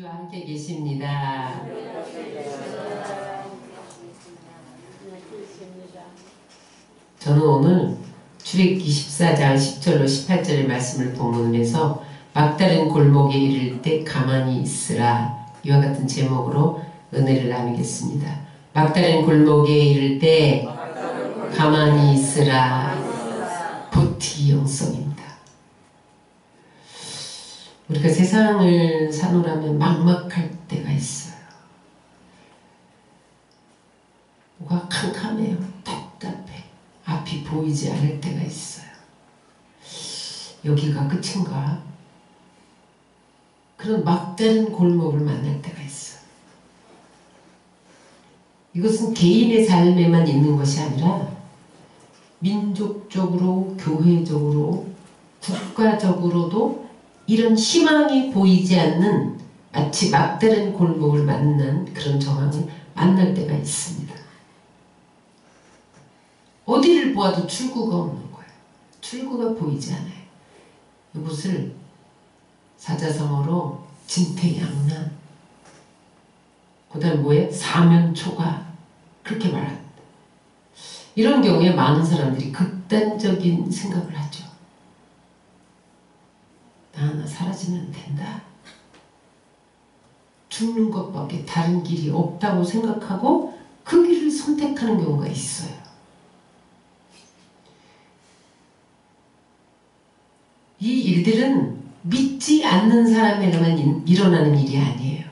우리와 함께 계십니다. 저는 오늘 출애굽기 14장 10절로 18절의 말씀을 본문으로 해서 막다른 골목에 이를 때 가만히 있으라, 이와 같은 제목으로 은혜를 나누겠습니다. 막다른 골목에 이를 때 가만히 있으라. 보티 영성입니다. 우리가 세상을 사노라면 막막할 때가 있어요. 뭐가 캄캄해요. 답답해. 앞이 보이지 않을 때가 있어요. 여기가 끝인가? 그런 막다른 골목을 만날 때가 있어요. 이것은 개인의 삶에만 있는 것이 아니라 민족적으로, 교회적으로, 국가적으로도 이런 희망이 보이지 않는 마치 막다른 골목을 만난 그런 정황을 만날 때가 있습니다. 어디를 보아도 출구가 없는 거예요. 출구가 보이지 않아요. 이곳을 사자성어로 진퇴양난, 그 다음 뭐예요? 사면초가, 그렇게 말합니다. 이런 경우에 많은 사람들이 극단적인 생각을 하죠. 나 하나 사라지면 된다. 죽는 것밖에 다른 길이 없다고 생각하고 그 길을 선택하는 경우가 있어요. 이 일들은 믿지 않는 사람에게만 일어나는 일이 아니에요.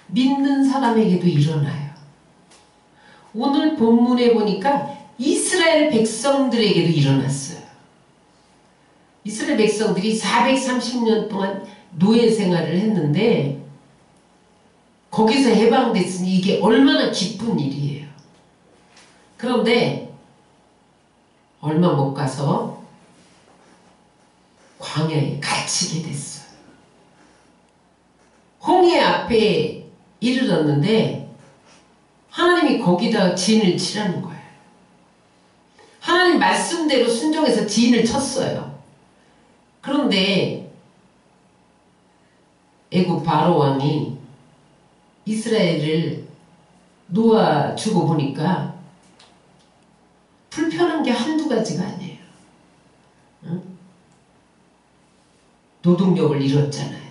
믿는 사람에게도 일어나요. 오늘 본문에 보니까 이스라엘 백성들에게도 일어났어요. 이스라엘 백성들이 430년 동안 노예 생활을 했는데 거기서 해방됐으니 이게 얼마나 기쁜 일이에요. 그런데 얼마 못 가서 광야에 갇히게 됐어요. 홍해 앞에 이르렀는데 하나님이 거기다 진을 치라는 거예요. 하나님 말씀대로 순종해서 진을 쳤어요. 그런데 애굽 바로 왕이 이스라엘을 놓아주고 보니까 불편한 게 한두 가지가 아니에요. 응? 노동력을 잃었잖아요.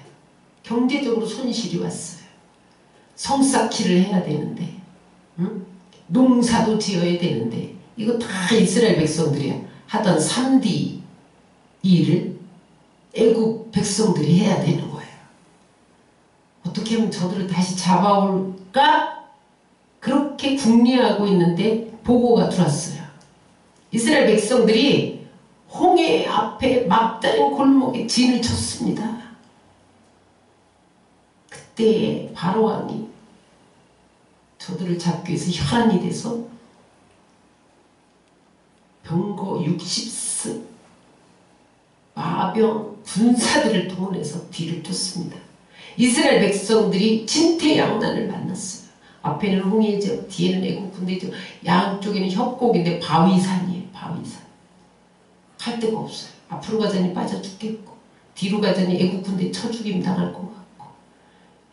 경제적으로 손실이 왔어요. 성쌓기를 해야 되는데, 응? 농사도 지어야 되는데, 이거 다 이스라엘 백성들이 하던 3D 일을 애국 백성들이 해야 되는 거예요. 어떻게 하면 저들을 다시 잡아올까? 그렇게 궁리하고 있는데 보고가 들어왔어요. 이스라엘 백성들이 홍해 앞에 막다른 골목에 진을 쳤습니다. 그때 바로왕이 저들을 잡기 위해서 혈안이 돼서 병거 60습 마병 군사들을 동원해서 뒤를 쫓습니다. 이스라엘 백성들이 진퇴양난을 만났어요. 앞에는 홍해죠, 뒤에는 애국 군대죠. 양쪽에는 협곡인데 바위산이에요. 바위산. 갈 데가 없어요. 앞으로 가자니 빠져 죽겠고 뒤로 가자니 애국 군대 쳐 죽임 당할 것 같고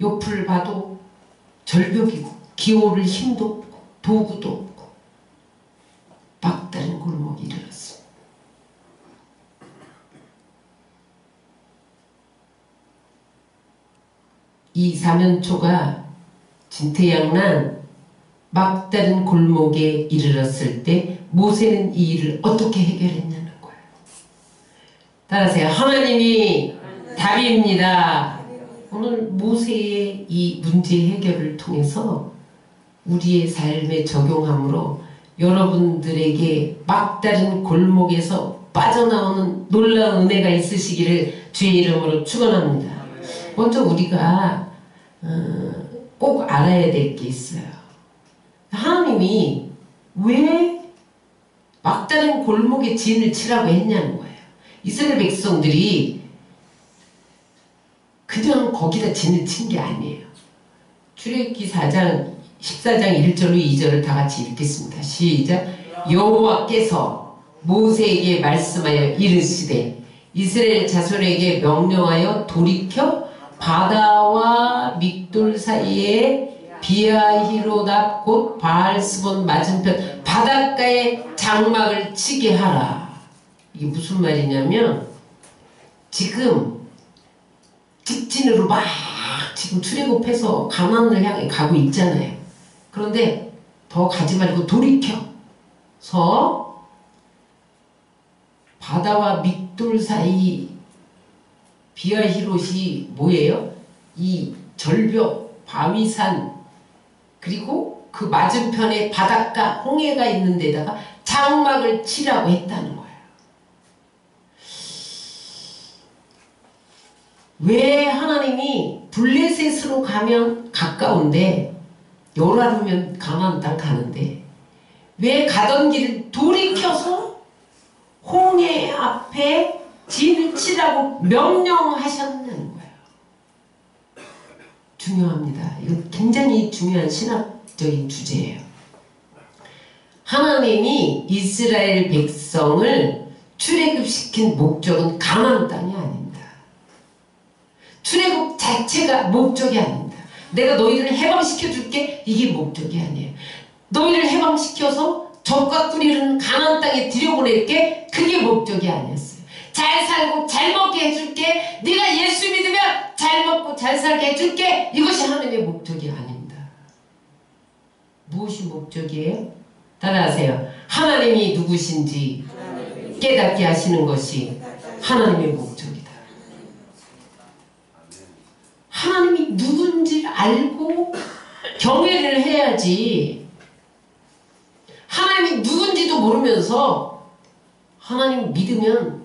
옆을 봐도 절벽이고 기어오를 힘도 없고 도구도 없고 막다른 골목이 이르렀습니다. 이 사면초가 진퇴양난 막다른 골목에 이르렀을 때 모세는 이 일을 어떻게 해결했냐는 거예요. 따라하세요. 하나님이 답입니다. 오늘 모세의 이 문제 해결을 통해서 우리의 삶에 적용함으로 여러분들에게 막다른 골목에서 빠져나오는 놀라운 은혜가 있으시기를 주의 이름으로 축원합니다. 먼저 우리가 꼭 알아야 될 게 있어요. 하나님이 왜 막다른 골목에 진을 치라고 했냐는 거예요. 이스라엘 백성들이 그냥 거기다 진을 친 게 아니에요. 출애굽기 4장 14장 1절로 2절을 다 같이 읽겠습니다. 시작. 여호와께서 모세에게 말씀하여 이르시되 이스라엘 자손에게 명령하여 돌이켜 바다와 사이에 비아히로답 곧 바알스본 맞은편 바닷가에 장막을 치게 하라. 이게 무슨 말이냐면 지금 직진으로 막 지금 출애굽해서 가나안을 향해 가고 있잖아요. 그런데 더 가지 말고 돌이켜서 바다와 밑돌 사이 비아히롯이 뭐예요? 이 절벽, 바위산 그리고 그 맞은편에 바닷가, 홍해가 있는 데다가 장막을 치라고 했다는 거예요. 왜 하나님이 블레셋으로 가면 가까운데 요라르면 가나안 땅 가는데 왜 가던 길을 돌이켜서 홍해 앞에 진을 치라고 명령하셨다는 거예요. 중요합니다. 이거 굉장히 중요한 신학적인 주제예요. 하나님이 이스라엘 백성을 출애굽시킨 목적은 가나안 땅이 아닙니다. 출애굽 자체가 목적이 아닙니다. 내가 너희를 해방시켜줄게 이게 목적이 아니에요. 너희를 해방시켜서 적과 꿀이는 가나안 땅에 들여보낼게 그게 목적이 아니었어요. 잘 살고 잘 먹게 해줄게 네가 예수 믿으면 잘 먹고 잘 살게 해줄게 이것이 하나님의 목적이 아닙니다. 무엇이 목적이에요? 따라하세요. 하나님이 누구신지 깨닫게 하시는 것이 하나님의 목적이다. 하나님이 누군지 알고 경외를 해야지 하나님이 누군지도 모르면서 하나님 믿으면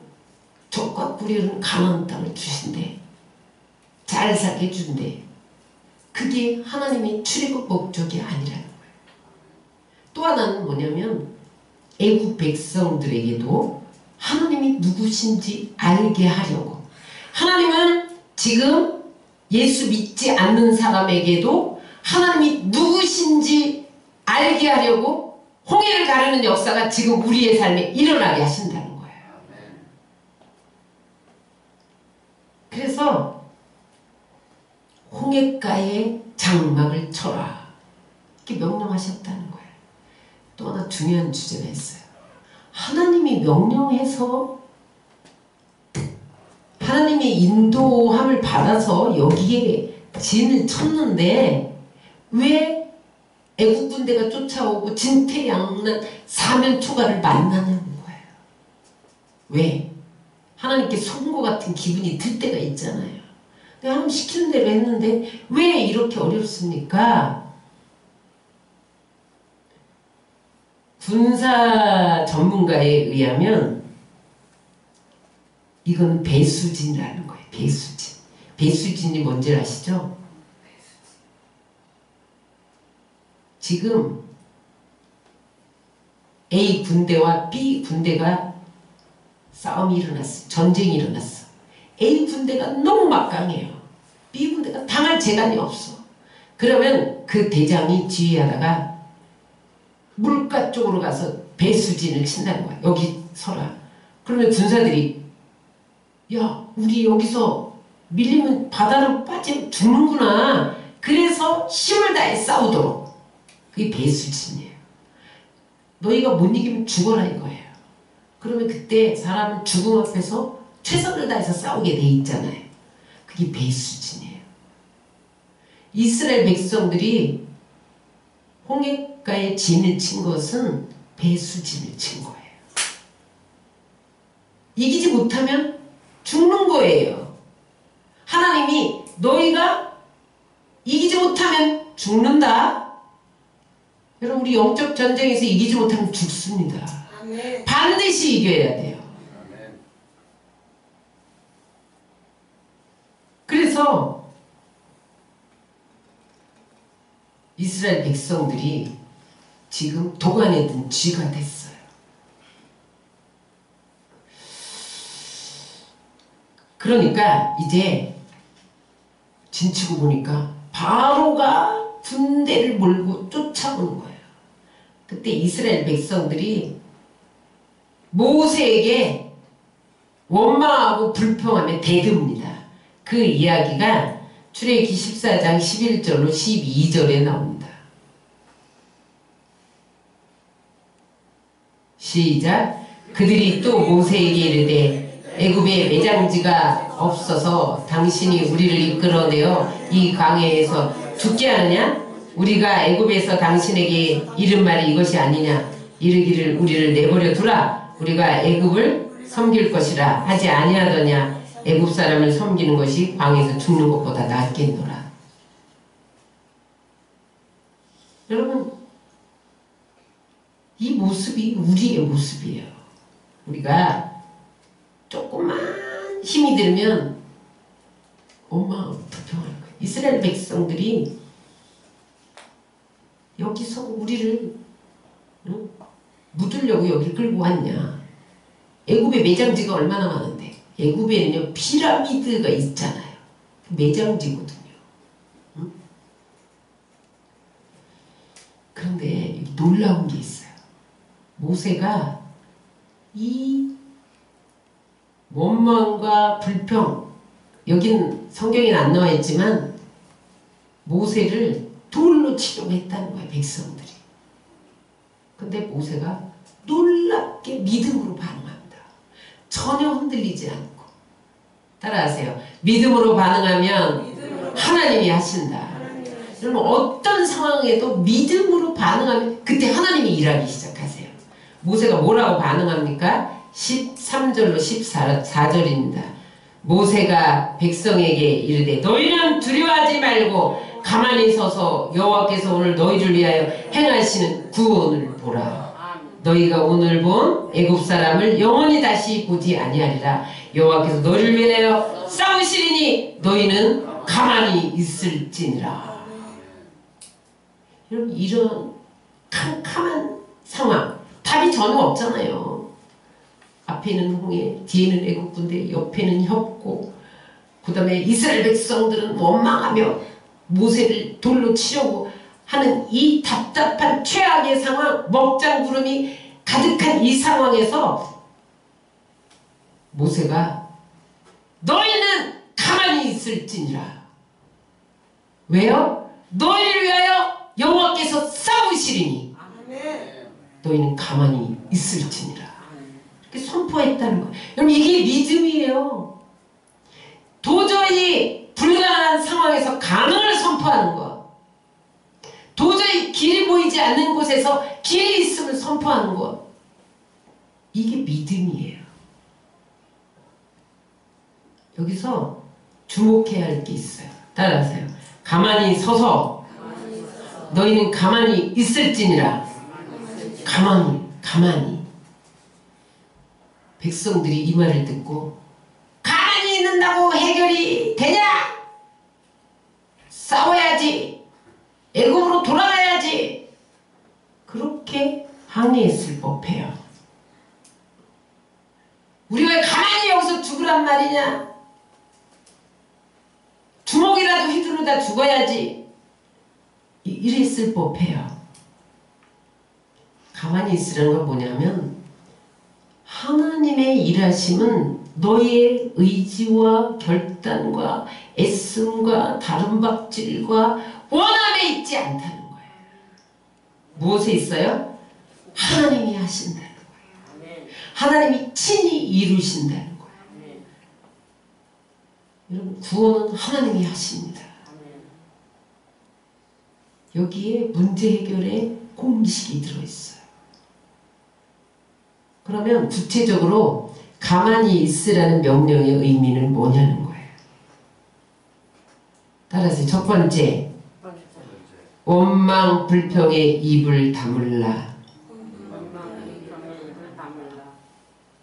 적과 꿀이는 가나안 땅을 주신대. 잘 살게 해준대. 그게 하나님의 출애굽 목적이 아니라는 거예요. 또 하나는 뭐냐면 애국 백성들에게도 하나님이 누구신지 알게 하려고 하나님은 지금 예수 믿지 않는 사람에게도 하나님이 누구신지 알게 하려고 홍해를 가르는 역사가 지금 우리의 삶에 일어나게 하신다는 거예요. 그래서 홍해가에 장막을 쳐라 이렇게 명령하셨다는 거예요. 또 하나 중요한 주제가 있어요. 하나님이 명령해서 하나님의 인도함을 받아서 여기에 진을 쳤는데 왜 애국 군대가 쫓아오고 진퇴양난 사면초가를 만나는 거예요. 왜? 하나님께 속은 것 같은 기분이 들 때가 있잖아요. 내가 하나님 시키는 대로 했는데 왜 이렇게 어렵습니까? 군사 전문가에 의하면 이건 배수진이라는 거예요. 배수진. 배수진이 뭔지 아시죠? 지금 A 군대와 B 군대가 싸움이 일어났어. 전쟁이 일어났어. A 군대가 너무 막강해요. B 군대가 당할 재간이 없어. 그러면 그 대장이 지휘하다가 물가 쪽으로 가서 배수진을 친다는 거야. 여기 서라. 그러면 군사들이 야 우리 여기서 밀리면 바다로 빠지면 죽는구나. 그래서 힘을 다해 싸우도록. 그게 배수진이에요. 너희가 못 이기면 죽어라 이거예요. 그러면 그때 사람은 죽음 앞에서 최선을 다해서 싸우게 돼 있잖아요. 그게 배수진이에요. 이스라엘 백성들이 홍해가에 진을 친 것은 배수진을 친 거예요. 이기지 못하면 죽는 거예요. 하나님이 너희가 이기지 못하면 죽는다. 여러분 우리 영적 전쟁에서 이기지 못하면 죽습니다. 아멘. 반드시 이겨야 돼요. 아멘. 그래서 이스라엘 백성들이 지금 도관에 든 쥐가 됐어요. 그러니까 이제 진치고 보니까 바로가 군대를 몰고 쫓아오는 거예요. 그때 이스라엘 백성들이 모세에게 원망하고 불평하며 대듭니다. 그 이야기가 출애굽기 14장 11절로 12절에 나옵니다. 시작. 그들이 또 모세에게 이르되 애굽에 매장지가 없어서 당신이 우리를 이끌어내어 이 광야에서 죽게 하느냐? 우리가 애굽에서 당신에게 이른 말이 이것이 아니냐? 이르기를 우리를 내버려 두라. 우리가 애굽을 섬길 것이라 하지 아니하더냐? 애굽 사람을 섬기는 것이 광야에서 죽는 것보다 낫겠노라. 여러분, 이 모습이 우리의 모습이에요. 우리가 조금만 힘이 들면 엄마 불평할 거예요. 이스라엘 백성들이 여기서 우리를 묻으려고 여기 끌고 왔냐. 애굽에 매장지가 얼마나 많은데. 애굽에는요 피라미드가 있잖아요. 매장지거든요. 그런데 놀라운 게 있어요. 모세가 이 원망과 불평, 여긴 성경에는 안 나와 있지만 모세를 돌로 치려고 했다는 거예요, 백성들이. 근데 모세가 놀랍게 믿음으로 반응합니다. 전혀 흔들리지 않고. 따라하세요. 믿음으로 반응하면 하나님이 하신다. 여러분, 어떤 상황에도 믿음으로 반응하면 그때 하나님이 일하기 시작하세요. 모세가 뭐라고 반응합니까? 13절로 14절입니다. 모세가 백성에게 이르되 너희는 두려워하지 말고 가만히 서서 여호와께서 오늘 너희를 위하여 행하시는 구원을 보라. 너희가 오늘 본 애굽 사람을 영원히 다시 보지 아니하리라. 여호와께서 너희를 위하여 싸우시리니 너희는 가만히 있을지니라. 여러분, 이런 캄캄한 상황, 답이 전혀 없잖아요. 앞에는 홍해, 뒤에는 애굽 군대, 옆에는 협고, 그 다음에 이스라엘 백성들은 원망하며 모세를 돌로 치려고 하는 이 답답한 최악의 상황, 먹장구름이 가득한 이 상황에서 모세가 너희는 가만히 있을지니라. 왜요? 너희를 위하여 여호와께서 싸우시리니 너희는 가만히 있을지니라. 이렇게 선포했다는 거예요. 여러분, 이게 믿음이에요. 도저히 불가능한 상황에서 가능을 선포하는 것. 도저히 길이 보이지 않는 곳에서 길이 있음을 선포하는 것. 이게 믿음이에요. 여기서 주목해야 할 게 있어요. 따라하세요. 가만히 서서 너희는 가만히 있을지니라. 가만히. 백성들이 이 말을 듣고 가만히 있는다고 해결이 되냐? 싸워야지. 애굽으로 돌아가야지. 그렇게 항의했을 법해요. 우리가 왜 가만히 여기서 죽으란 말이냐? 주먹이라도 휘두르다 죽어야지. 이랬을 법해요. 가만히 있으라는 건 뭐냐면 하나님의 일하심은 너의 의지와 결단과 애씀과 다름박질과 원함에 있지 않다는 거예요. 무엇에 있어요? 하나님이 하신다는 거예요. 하나님이 친히 이루신다는 거예요. 여러분, 구원은 하나님이 하십니다. 여기에 문제 해결의 공식이 들어있어요. 그러면 구체적으로 가만히 있으라는 명령의 의미는 뭐냐는 거예요. 따라서 첫 번째, 원망 불평의 입을 다물라.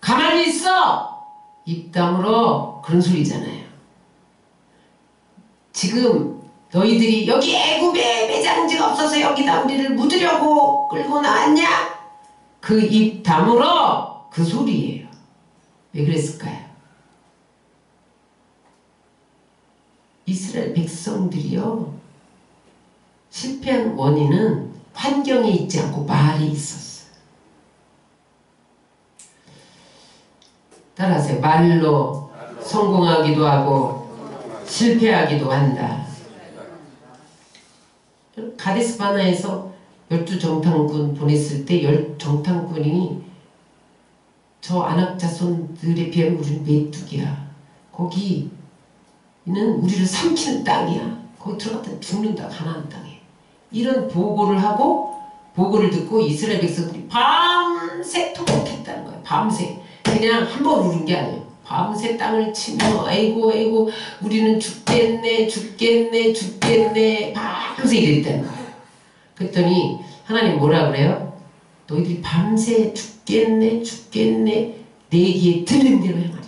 가만히 있어! 입 다물어. 그런 소리잖아요. 지금 너희들이 여기 애굽에 매장지가 없어서 여기다 우리를 묻으려고 끌고 나왔냐? 그 입 다물어. 그 소리예요. 왜 그랬을까요? 이스라엘 백성들이요, 실패한 원인은 환경에 있지 않고 말에 있었어요. 따라하세요. 말로 성공하기도 하고 실패하기도 한다. 가데스 바나에서 12정탐꾼 보냈을 때 정탐꾼이 저 안악자손들에 비하면 우리는 메뚜기야. 거기는 우리를 삼키는 땅이야. 거기 들어갔다 죽는다. 가나안 땅에. 이런 보고를 하고 보고를 듣고 이스라엘 백성들이 밤새 통곡했다는 거야. 밤새. 그냥 한 번 우는 게 아니에요. 밤새 땅을 치며 아이고 아이고 우리는 죽겠네 죽겠네 죽겠네 밤새 이랬다는 거예요. 그랬더니 하나님 뭐라 그래요? 너희들이 밤새 죽겠네 죽겠네 내 귀에 들린 대로 행하리라.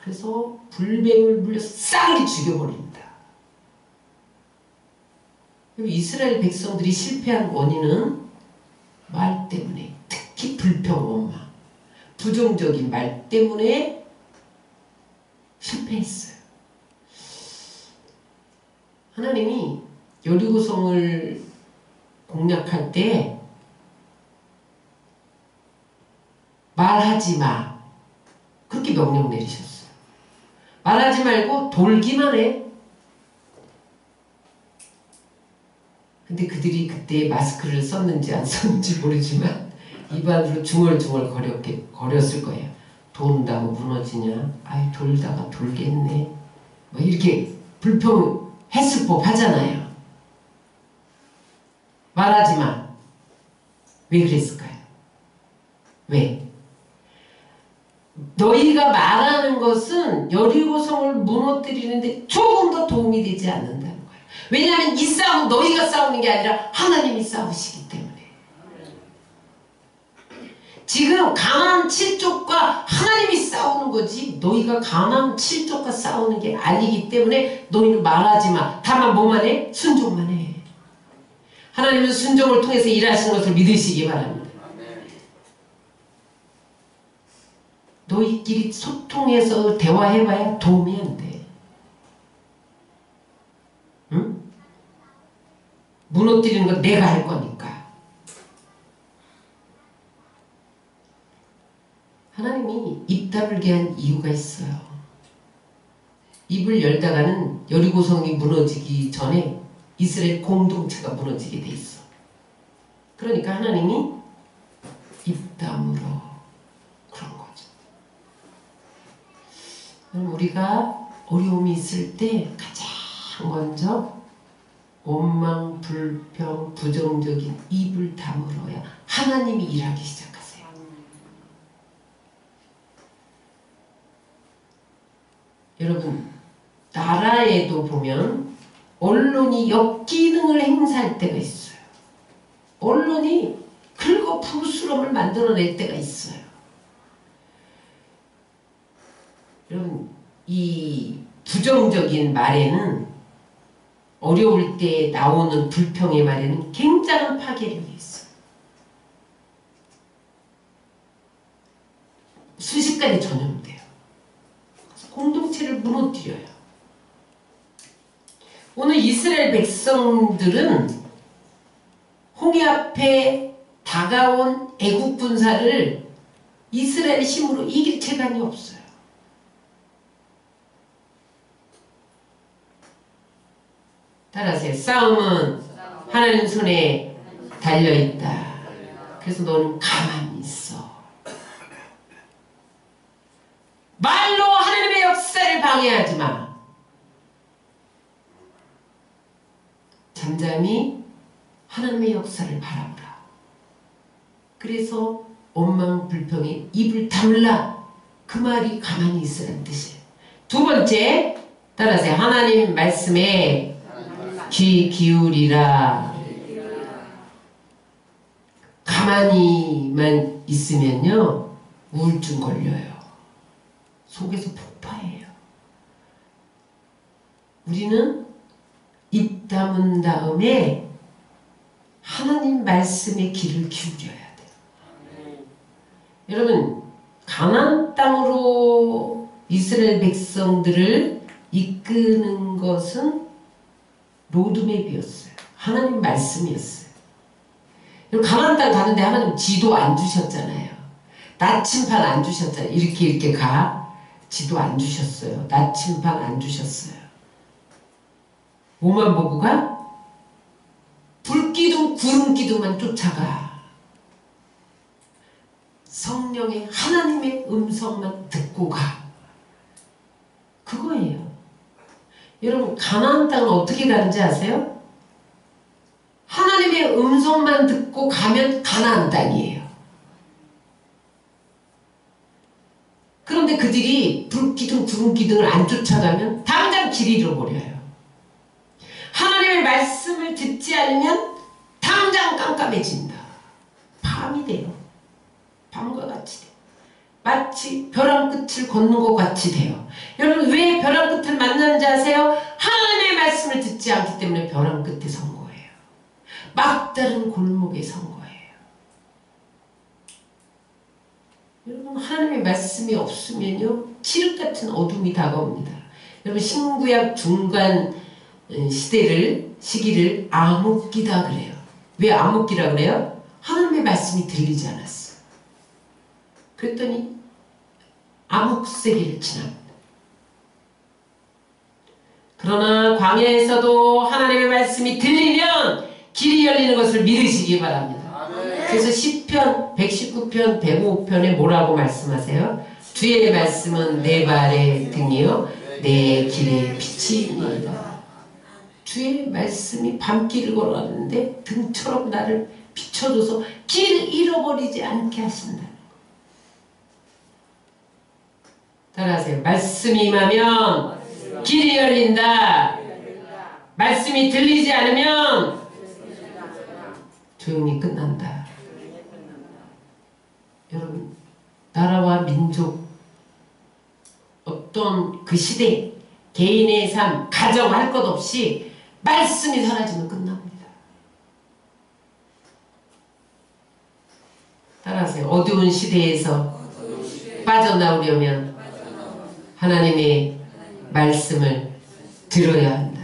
그래서 불뱀을 물려서 싸그리 죽여버립니다. 이스라엘 백성들이 실패한 원인은 말 때문에, 특히 불평, 원망, 부정적인 말 때문에 실패했어요. 하나님이 여리고성을 공략할 때 말하지 마 그렇게 명령 내리셨어요. 말하지 말고 돌기만 해. 근데 그들이 그때 마스크를 썼는지 안 썼는지 모르지만 입안으로 중얼중얼 거렸을 거예요. 돈다고 무너지냐? 아이 돌다가 돌겠네. 뭐 이렇게 불평했을 법 하잖아요. 말하지 마. 왜 그랬을까요? 왜? 너희가 말하는 것은 여리고성을 무너뜨리는데 조금 더 도움이 되지 않는다는 거예요. 왜냐하면 이 싸움은 너희가 싸우는 게 아니라 하나님이 싸우시기 때문에. 지금 가나안 7족과 하나님이 싸우는 거지 너희가 가나안 7족과 싸우는 게 아니기 때문에 너희는 말하지 마. 다만 뭐만 해? 순종만 해. 하나님은 순종을 통해서 일하시는 것을 믿으시기 바랍니다. 너희끼리 소통해서 대화해봐야 도움이 안 돼. 응? 무너뜨리는 건 내가 할 거니까. 하나님이 입 다물게 한 이유가 있어요. 입을 열다가는 여리고성이 무너지기 전에 이스라엘 공동체가 무너지게 돼 있어. 그러니까 하나님이 입 다물어 그런 거죠. 그럼 우리가 어려움이 있을 때 가장 먼저 원망, 불평, 부정적인 입을 다물어야 하나님이 일하기 시작하세요. 여러분, 나라에도 보면 언론이 역기능을 행사할 때가 있어요. 언론이 긁어 부스럼을 만들어낼 때가 있어요. 여러분, 이 부정적인 말에는, 어려울 때 나오는 불평의 말에는 굉장한 파괴력이 있어요. 순식간에 전염돼요. 공동체를 무너뜨려요. 오늘 이스라엘 백성들은 홍해 앞에 다가온 애국 군사를 이스라엘 힘으로 이길 재간이 없어요. 따라하세요. 싸움은 하나님 손에 달려있다. 그래서 너는 가만히 있어. 말로 하나님의 역사를 방해하지 마. 잠잠히 하나님의 역사를 바라보라. 그래서 원망 불평에 입을 다물라. 그 말이 가만히 있으라는 뜻이에요. 두 번째, 따라하세요. 하나님 말씀에 귀 기울이라. 가만히만 있으면요 우울증 걸려요. 속에서 폭파해요. 우리는 입 다문 다음에 하나님 말씀에 귀를 기울여야 돼요. 여러분, 가나안 땅으로 이스라엘 백성들을 이끄는 것은 로드맵이었어요. 하나님 말씀이었어요. 가나안 땅 가는데 하나님 지도 안 주셨잖아요. 나침판 안 주셨잖아요. 이렇게 가. 지도 안 주셨어요. 나침반 안 주셨어요. 뭐만 보고 가? 구름 기둥만 쫓아가. 성령의 하나님의 음성만 듣고 가. 그거예요. 여러분 가나안 땅은 어떻게 가는지 아세요? 하나님의 음성만 듣고 가면 가나안 땅이에요. 그런데 그들이 불기둥 구름기둥을 안 쫓아가면 당장 길 잃어버려요. 하나님의 말씀을 듣지 않으면 당장 깜깜해진다. 밤이 돼요. 밤과 같이 돼요. 마치 벼랑 끝을 걷는 것 같이 돼요. 여러분 왜 벼랑 끝을 만나는지 아세요? 하나님의 말씀을 듣지 않기 때문에 벼랑 끝에 선 거예요. 막다른 골목에 선 거예요. 여러분 하나님의 말씀이 없으면요 칠흑 같은 어둠이 다가옵니다. 여러분 신구약 중간 시기를 암흑기다 그래요. 왜 암흑기라 그래요? 하나님의 말씀이 들리지 않았어. 그랬더니 암흑세기를 지납니다. 그러나 광야에서도 하나님의 말씀이 들리면 길이 열리는 것을 믿으시기 바랍니다. 그래서 시편 119편 105편에 뭐라고 말씀하세요? 주의 말씀은 내 발의 등이요 내 길의 빛이니이다. 주의 말씀이 밤길을 걸어가는데 등처럼 나를 비춰줘서 길 잃어버리지 않게 하신다. 따라하세요. 말씀이 임하면 길이 열린다. 말씀이 들리지 않으면 조용히 끝난다. 여러분 나라와 민족 어떤 그 시대 개인의 삶 가정 할 것 없이 말씀이 사라지면 끝납니다. 따라하세요. 어두운 시대에서 빠져나오려면 하나님의 말씀을 들어야 한다.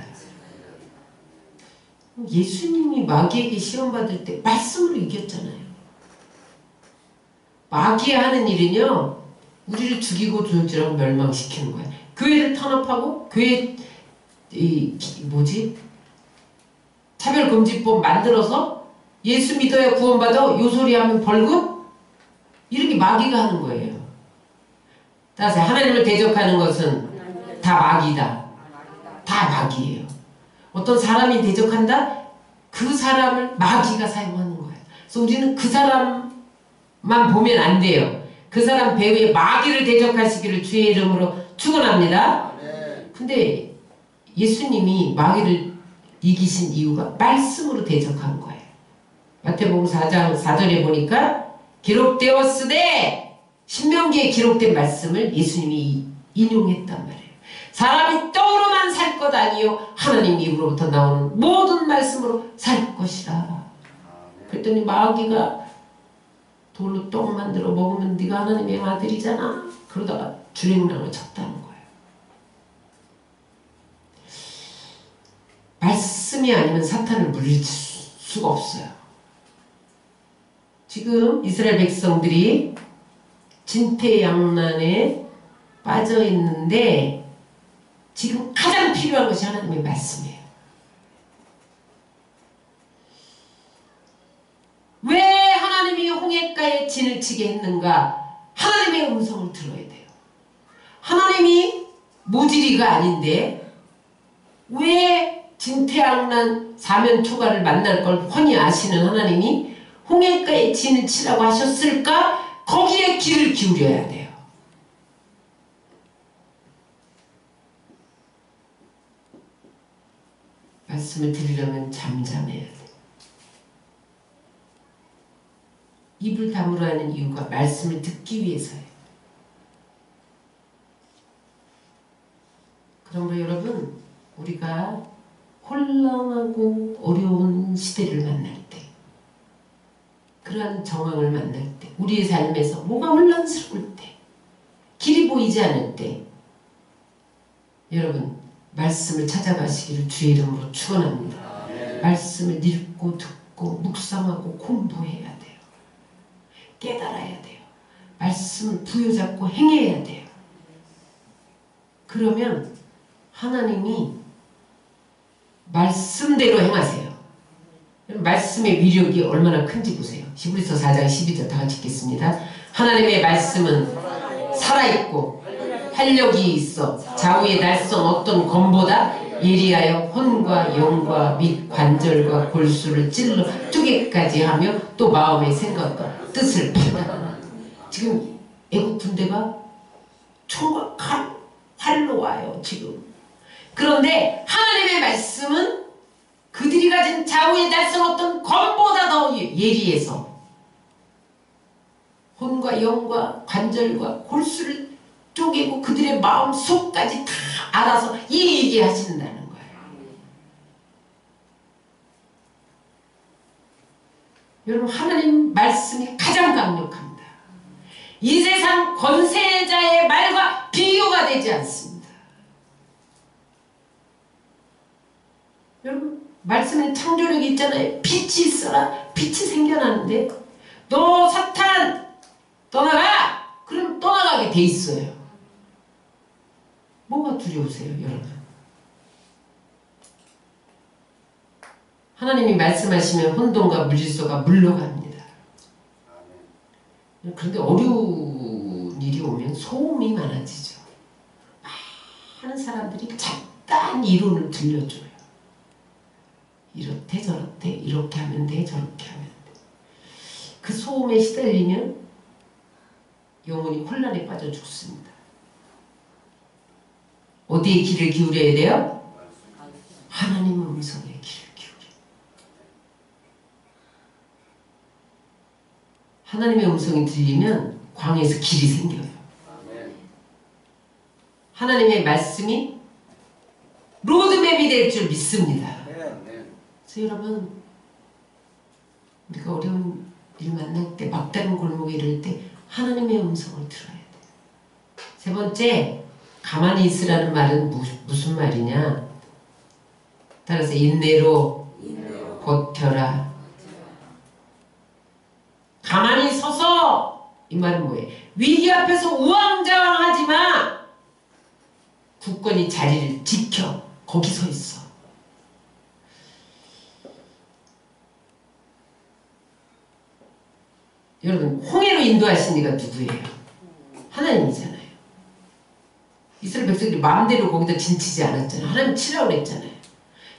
예수님이 마귀에게 시험받을 때 말씀으로 이겼잖아요. 마귀가 하는 일은요 우리를 죽이고 졸지라고 멸망시키는 거예요. 교회를 탄압하고 교회 차별금지법 만들어서 예수 믿어야 구원받아 요소리하면 벌금? 이렇게 마귀가 하는 거예요. 따라서 하나님을 대적하는 것은 다 마귀다. 다 마귀예요. 어떤 사람이 대적한다? 그 사람을 마귀가 사용하는 거예요. 그래서 우리는 그 사람만 보면 안 돼요. 그 사람 배후에 마귀를 대적하시기를 주의 이름으로 축원합니다. 근데 예수님이 마귀를 이기신 이유가 말씀으로 대적한 거예요. 마태복음 4장 4절에 보니까 기록되었으되 신명기에 기록된 말씀을 예수님이 인용했단 말이에요. 사람이 떡으로만 살 것 아니요 하나님 입으로부터 나오는 모든 말씀으로 살 것이라. 그랬더니 마귀가 돌로 떡 만들어 먹으면 네가 하나님의 아들이잖아. 그러다가 주랭랑을 쳤다는 거예요. 말씀이 아니면 사탄을 물릴 수가 없어요. 지금 이스라엘 백성들이 진퇴양난에 빠져 있는데 지금 가장 필요한 것이 하나님의 말씀이에요. 왜 하나님이 홍해가에 진을 치게 했는가? 하나님의 음성을 들어야 돼요. 하나님이 모질이가 아닌데 왜 진퇴양난 사면초가를 만날 걸 훤히 아시는 하나님이 홍해가에 진을 치라고 하셨을까? 거기에 귀를 기울여야 돼요. 말씀을 들으려면 잠잠해야 돼. 입을 다물어야 하는 이유가 말씀을 듣기 위해서예요. 그러므로 여러분 우리가 혼란하고 어려운 시대를 만날 때 그러한 정황을 만날 때 우리의 삶에서 뭐가 혼란스러울 때 길이 보이지 않을 때 여러분 말씀을 찾아가시기를 주의 이름으로 축원합니다. 말씀을 읽고 듣고 묵상하고 공부해야 돼요. 깨달아야 돼요. 말씀을 부여잡고 행해야 돼요. 그러면 하나님이 말씀대로 행하세요. 말씀의 위력이 얼마나 큰지 보세요. 히브리서 4장 12절 다 같이 읽겠습니다. 하나님의 말씀은 살아있고 활력이 있어 좌우의 날선 어떤 검보다 예리하여 혼과 영과 및 관절과 골수를 찔러 쪼개까지 하며 또 마음의 생각과 뜻을 판단하라. 지금 애국 군대가 총과 활로 와요 지금. 그런데 하나님의 말씀은 그들이 가진 좌우의 날선 어떤 검보다 더 예리해서 혼과 영과 관절과 골수를 쪼개고 그들의 마음 속까지 다 알아서 얘기하신다는 거예요. 여러분, 하나님 말씀이 가장 강력합니다. 이 세상 권세자의 말과 비교가 되지 않습니다. 여러분, 말씀에 창조력이 있잖아요. 빛이 있어라. 빛이 생겨나는데 너 사탄 떠나가! 그럼 떠나가게 돼 있어요. 뭐가 두려우세요, 여러분? 하나님이 말씀하시면 혼돈과 물질서가 물러갑니다. 그런데 어려운 일이 오면 소음이 많아지죠. 많은 사람들이 잡다한 이론을 들려줘요. 이렇대 저렇대 이렇게 하면 돼 저렇게 하면 돼. 그 소음에 시달리면 영혼이 혼란에 빠져 죽습니다. 어디에 귀를 기울여야 돼요? 하나님의 음성에 귀를 기울여. 하나님의 음성이 들리면 광야에서 길이 생겨요. 하나님의 말씀이 로드맵이 될 줄 믿습니다. 그래서 여러분, 우리가 어려운 일 만날 때, 막다른 골목에 이럴 때 하나님의 음성을 들어야 돼요. 세 번째, 가만히 있으라는 말은 무슨 말이냐? 따라서 인내로 버텨라. 가만히 서서, 이 말은 뭐예요? 위기 앞에서 우왕좌왕하지 마. 굳건히 자리를 지켜. 거기 서 있어. 여러분, 홍해로 인도하신 이가 누구예요? 하나님이잖아요. 이스라엘 백성들이 마음대로 거기다 진치지 않았잖아요. 하나님 치라고 그랬잖아요.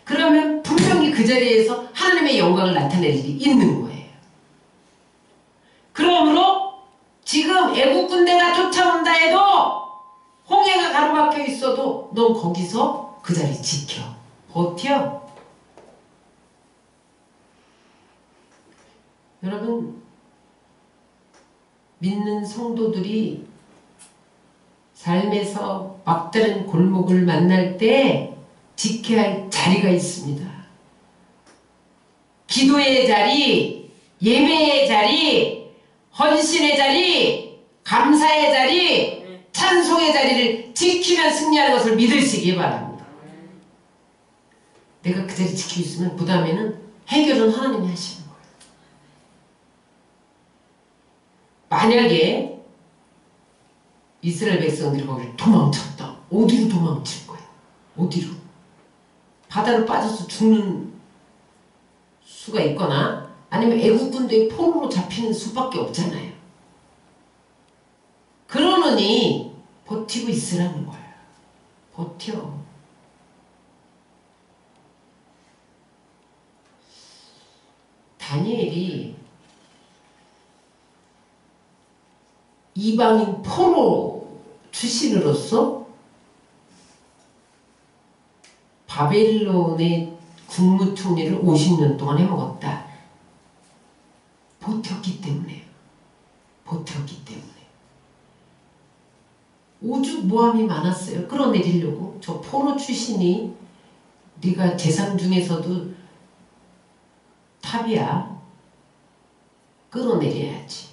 그러면 분명히 그 자리에서 하나님의 영광을 나타낼 일이 있는 거예요. 그러므로 지금 애국 군대가 쫓아온다 해도 홍해가 가로막혀 있어도 넌 거기서 그 자리 지켜. 버텨. 여러분, 믿는 성도들이 삶에서 막다른 골목을 만날 때 지켜야 할 자리가 있습니다. 기도의 자리, 예배의 자리, 헌신의 자리, 감사의 자리, 찬송의 자리를 지키면 승리하는 것을 믿으시기 바랍니다. 내가 그 자리 지키고 있으면 그 다음에는 해결은 하나님이 하시는 거예요. 만약에 이스라엘 백성들이 거기를 도망쳤다. 어디로 도망칠 거야? 어디로? 바다로 빠져서 죽는 수가 있거나 아니면 애국 군대의 포로로 잡히는 수밖에 없잖아요. 그러느니 버티고 있으라는 거예요. 버텨. 다니엘이 이방인 포로 출신으로서 바벨론의 국무총리를 50년 동안 해먹었다. 버텼기 때문에. 버텼기 때문에. 오죽 모함이 많았어요. 끌어내리려고. 저 포로 출신이 네가 재상 중에서도 탑이야. 끌어내려야지.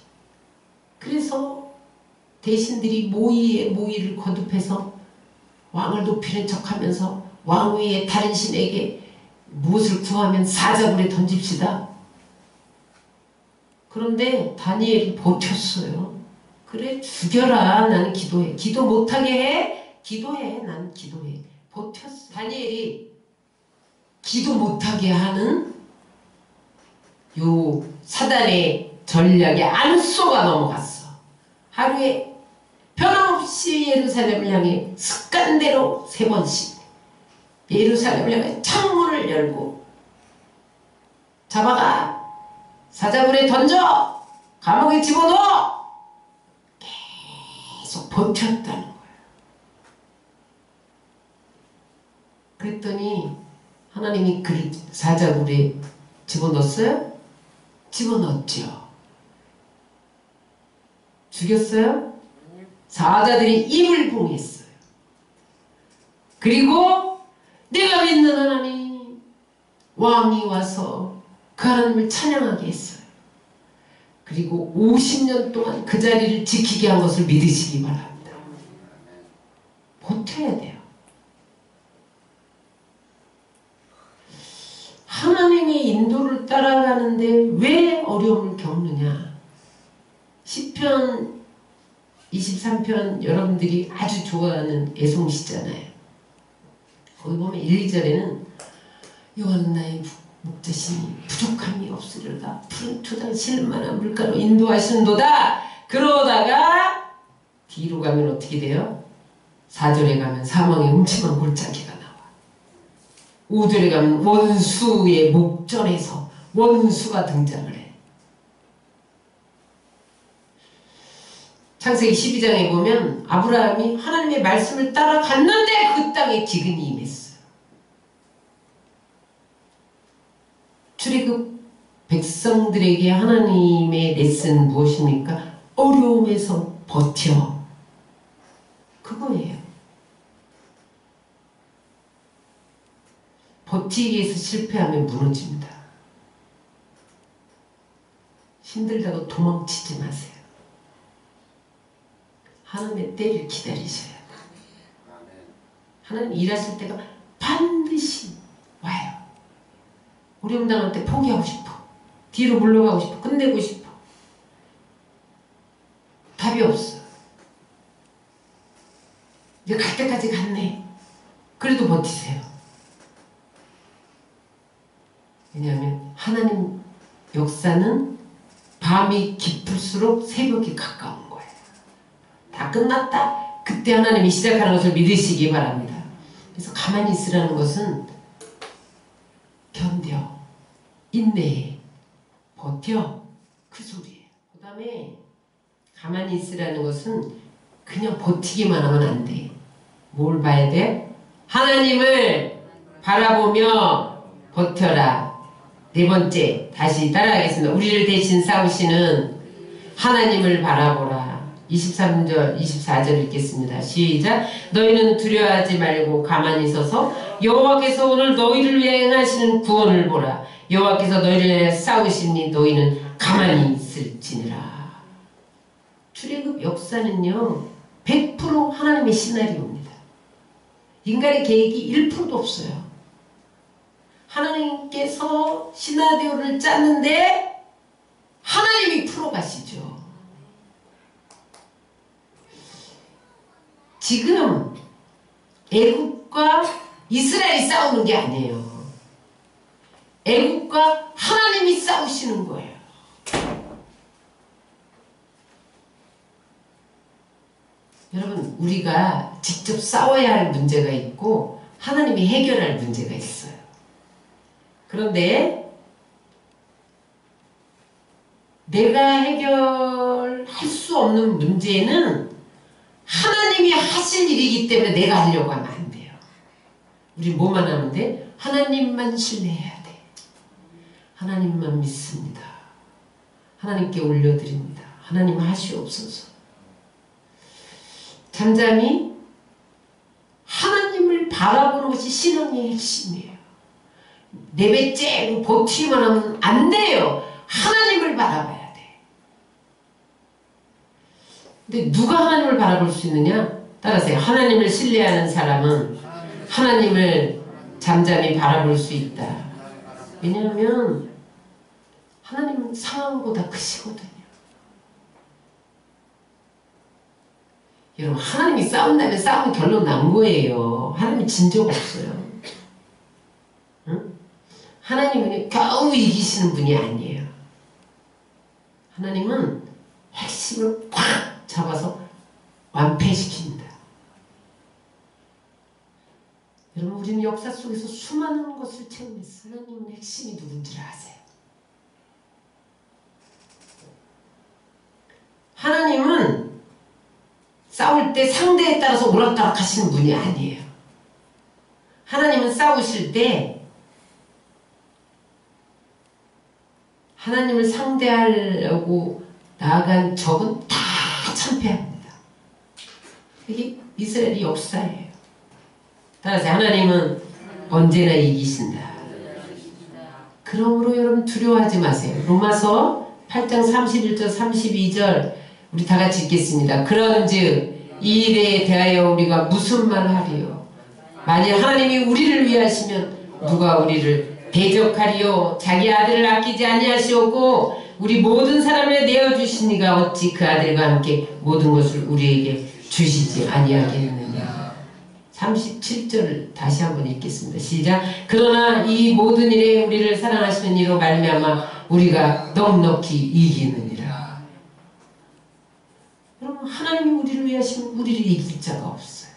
그래서 대신들이 모의에 모의를 거듭해서 왕을 높이는 척하면서 왕위의 다른 신에게 무엇을 구하면 사자굴에 던집시다. 그런데 다니엘이 버텼어요. 그래, 죽여라. 나는 기도해. 기도 못하게 해? 기도해. 난 기도해. 버텼어. 다니엘이 기도 못하게 하는 요 사단의 전략에 안 쏘가 넘어갔어. 하루에 변함없이 예루살렘을 향해 습관대로 3번씩 예루살렘을 향해 창문을 열고 잡아가, 사자굴에 던져, 감옥에 집어넣어, 계속 버텼다는 거예요. 그랬더니 하나님이 그를 사자굴에 집어넣었어요? 집어넣었죠. 죽였어요? 사자들이 입을 봉했어요. 그리고 내가 믿는 하나님, 왕이 와서 그 하나님을 찬양하게 했어요. 그리고 50년 동안 그 자리를 지키게 한 것을 믿으시기 바랍니다. 버텨야 돼요. 하나님의 인도를 따라가는데 왜 어려움을 겪느냐? 시편 23편 여러분들이 아주 좋아하는 애송시잖아요. 거기 보면 1, 2절에는 여호와는 나의 목자시니 부족함이 없으리로다. 푸른 토단 실만한 물가로 인도하시는도다. 그러다가 뒤로 가면 어떻게 돼요? 4절에 가면 사망의 음침한 골짜기가 나와. 5절에 가면 원수의 목전에서 원수가 등장을 해. 창세기 12장에 보면 아브라함이 하나님의 말씀을 따라갔는데 그 땅에 기근이 임했어요. 출애굽 백성들에게 하나님의 레슨은 무엇입니까? 어려움에서 버텨. 그거예요. 버티기 위해서 실패하면 무너집니다. 힘들다고 도망치지 마세요. 하나님의 때를 기다리셔야 돼요. 하나님 일하실 때가 반드시 와요. 어려움 당할 때 포기하고 싶어. 뒤로 물러가고 싶어. 끝내고 싶어. 답이 없어. 이제 갈 때까지 갔네. 그래도 버티세요. 왜냐하면 하나님 역사는 밤이 깊을수록 새벽이 가까운 거예요. 다 끝났다. 그때 하나님이 시작하는 것을 믿으시기 바랍니다. 그래서 가만히 있으라는 것은 견뎌, 인내해, 버텨, 그 소리예요. 그 다음에 가만히 있으라는 것은 그냥 버티기만 하면 안 돼. 뭘 봐야 돼? 하나님을 바라보며 버텨라. 네 번째, 다시 따라하겠습니다. 우리를 대신 싸우시는 하나님을 바라보라. 23절, 24절 읽겠습니다. 시작. 너희는 두려워하지 말고 가만히 서서 여호와께서 오늘 너희를 위해 행하시는 구원을 보라. 여호와께서 너희를 위해 싸우시니 너희는 가만히 있을지니라. 출애굽 역사는요 100% 하나님의 시나리오입니다. 인간의 계획이 1%도 없어요. 하나님께서 시나리오를 짰는데 하나님이 풀어가시죠. 지금 애국과 이스라엘이 싸우는 게 아니에요. 애국과 하나님이 싸우시는 거예요. 여러분, 우리가 직접 싸워야 할 문제가 있고 하나님이 해결할 문제가 있어요. 그런데 내가 해결할 수 없는 문제는 하나님이 하실 일이기 때문에 내가 하려고 하면 안 돼요. 우리 뭐만 하면 돼? 하나님만 신뢰해야 돼. 하나님만 믿습니다. 하나님께 올려드립니다. 하나님 하시옵소서. 잠잠히 하나님을 바라보는 것이 신앙의 핵심이에요. 내뱉지 버티기만 하면 안 돼요. 하나님을 바라봐야 돼. 근데 누가 하나님을 바라볼 수 있느냐? 따라하세요. 하나님을 신뢰하는 사람은 하나님을 잠잠히 바라볼 수 있다. 왜냐하면 하나님은 상황보다 크시거든요. 여러분, 하나님이 싸운다면 싸우면 결론 난 거예요. 하나님이 진 적 없어요. 응? 하나님은 겨우 이기시는 분이 아니에요. 하나님은 핵심을 꽉 잡아서 완패시킵니다. 여러분, 우리는 역사 속에서 수많은 것을 체험했어요. 하나님은 핵심이 누군지를 아세요. 하나님은 싸울 때 상대에 따라서 오락가락 하시는 분이 아니에요. 하나님은 싸우실 때 하나님을 상대하려고 나아간 적은 다 참패합니다. 이게 이스라엘의 역사예요. 따라서 하나님은 언제나 이기신다. 그러므로 여러분 두려워하지 마세요. 로마서 8장 31절 32절 우리 다 같이 읽겠습니다. 그런즉 이 일에 대하여 우리가 무슨 말 하리요? 만일 하나님이 우리를 위하시면 누가 우리를 대적하리요? 자기 아들을 아끼지 아니하시었고 우리 모든 사람을 내어주시니가 어찌 그 아들과 함께 모든 것을 우리에게 주시지 아니하겠느냐. 37절을 다시 한번 읽겠습니다. 시작. 그러나 이 모든 일에 우리를 사랑하시는 이로 말미암아 우리가 넉넉히 이기느니라. 여러분, 하나님이 우리를 위하시면 우리를 이길 자가 없어요.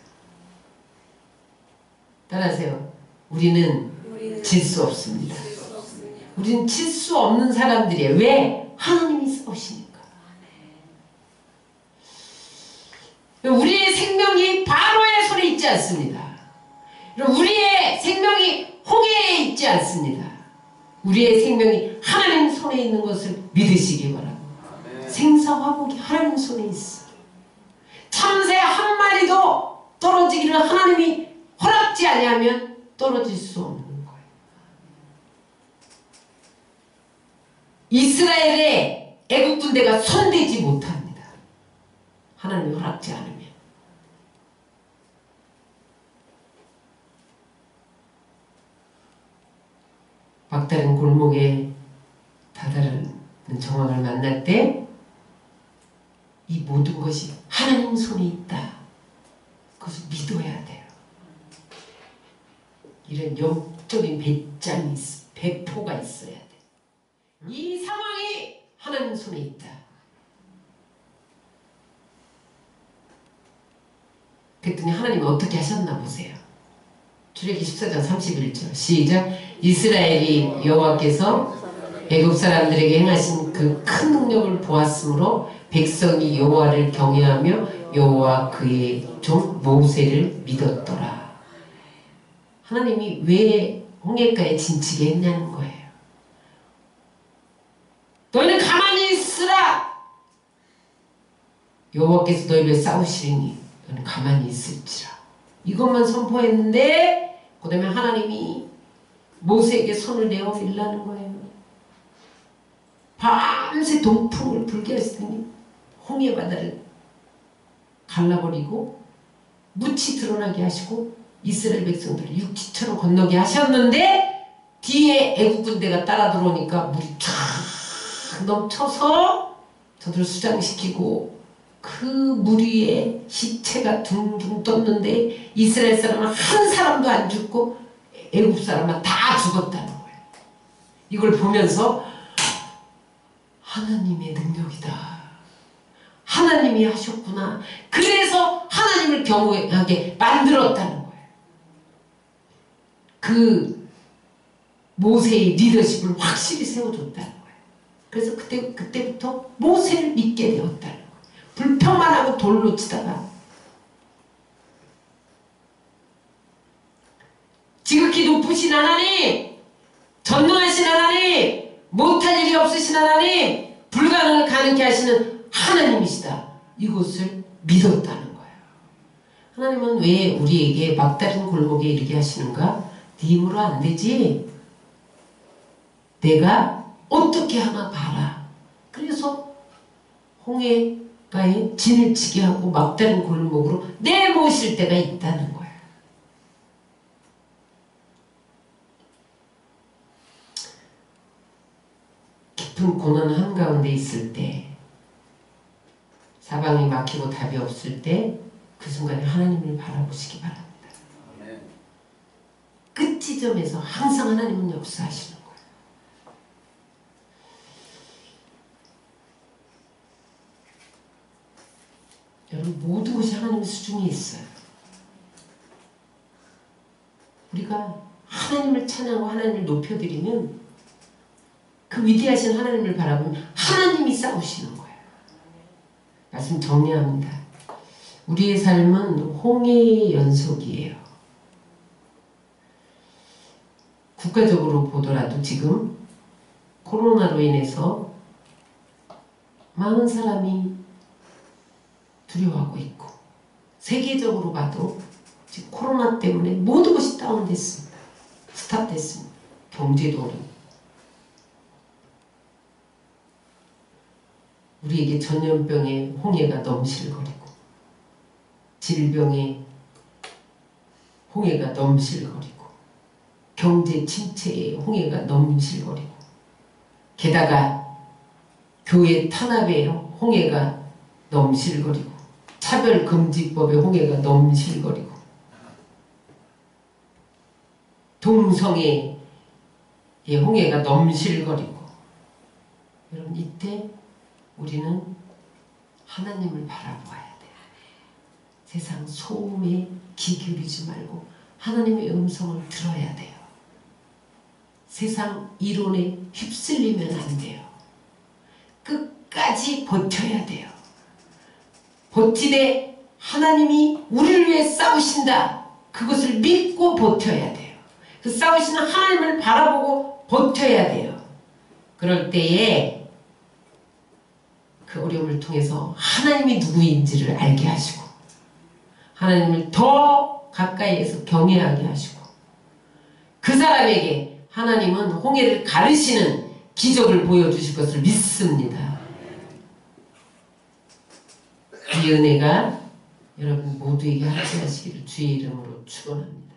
따라하세요. 우리는 질 수 없습니다. 우리는 질 수 없는 사람들이에요. 왜? 하나님이 싸우시니까. 우리의 생명이 바로의 손에 있지 않습니다. 우리의 생명이 홍해에 있지 않습니다. 우리의 생명이 하나님 손에 있는 것을 믿으시기 바랍니다. 생사화복이 하나님 손에 있어. 참새 한 마리도 떨어지기를 하나님이 허락지 아니하면 떨어질 수 없는 거예요. 이스라엘의 애국 군대가 손대지 못합니다. 하나님이 허락지 않으면. 막다른 골목에 다다른 정황을 만날 때 이 모든 것이 하나님 손에 있다. 그것을 믿어야 돼요. 이런 영적인 배짱이 배포가 있어야 돼. 이 상황이 하나님 손에 있다. 그랬더니 하나님은 어떻게 하셨나 보세요. 출애굽기 14장 31절 시작. 이스라엘이 여호와께서 애굽 사람들에게 행하신 그 큰 능력을 보았으므로 백성이 여호와를 경외하며 여호와 그의 종 모세를 믿었더라. 하나님이 왜 홍해가에 진치게 했냐는 거예요. 너희는 가만히 있으라. 여호와께서 너희를 싸우시리니 너는 가만히 있을지라. 이것만 선포했는데 그 다음에 하나님이 모세에게 손을 내어 밀라는 거예요. 밤새 동풍을 불게 하시더니 홍해 바다를 갈라버리고 묻이 드러나게 하시고 이스라엘 백성들을 육지처럼 건너게 하셨는데 뒤에 애국 군대가 따라 들어오니까 물이 쫙 넘쳐서 저들을 수장시키고 그 물 위에 시체가 둥둥 떴는데 이스라엘 사람은 한 사람도 안 죽고 애국 사람은 다 죽었다는 거예요. 이걸 보면서 하나님의 능력이다. 하나님이 하셨구나. 그래서 하나님을 경외하게 만들었다는 거예요. 그 모세의 리더십을 확실히 세워줬다는 거예요. 그래서 그때부터 모세를 믿게 되었다는 거예요. 불평만 하고 돌로 치다가 지극히 높으신 하나님, 전능하신 하나님, 못할 일이 없으신 하나님, 불가능을 가능케 하시는 하나님이시다. 이것을 믿었다는 거예요. 하나님은 왜 우리에게 막다른 골목에 이르게 하시는가? 네 힘으로 안 되지. 내가 어떻게 하나 봐라. 그래서 홍해가에 진을 치게 하고 막다른 골목으로 내모실 때가 있다는 거예요. 깊은 고난 한가운데 있을 때, 사방이 막히고 답이 없을 때 그 순간에 하나님을 바라보시기 바랍니다. 끝 지점에서 항상 하나님은 역사하시는 거예요. 여러분 모든 것이 하나님의 수중에 있어요. 우리가 하나님을 찬양하고 하나님을 높여드리면 그 위대하신 하나님을 바라보면 하나님이 싸우시는 거예요. 말씀 정리합니다. 우리의 삶은 홍해의 연속이에요. 국가적으로 보더라도 지금 코로나로 인해서 많은 사람이 두려워하고 있고, 세계적으로 봐도 지금 코로나 때문에 모든 것이 다운됐습니다. 스탑됐습니다. 경제도 어렵고. 우리에게 전염병의 홍해가 넘실거리고, 질병의 홍해가 넘실거리고, 경제 침체의 홍해가 넘실거리고, 게다가 교회 탄압의 홍해가 넘실거리고, 차별금지법의 홍해가 넘실거리고, 동성애의 홍해가 넘실거리고. 여러분 이때 우리는 하나님을 바라보아야 돼요. 세상 소음에 귀 기울이지 말고 하나님의 음성을 들어야 돼요. 세상 이론에 휩쓸리면 안 돼요. 끝까지 버텨야 돼요. 버티되 하나님이 우리를 위해 싸우신다. 그것을 믿고 버텨야 돼요. 그 싸우시는 하나님을 바라보고 버텨야 돼요. 그럴 때에 그 어려움을 통해서 하나님이 누구인지를 알게 하시고, 하나님을 더 가까이에서 경외하게 하시고, 그 사람에게 하나님은 홍해를 가르시는 기적을 보여주실 것을 믿습니다. 이 은혜가 여러분 모두에게 함께 하시기를 주의 이름으로 축원합니다.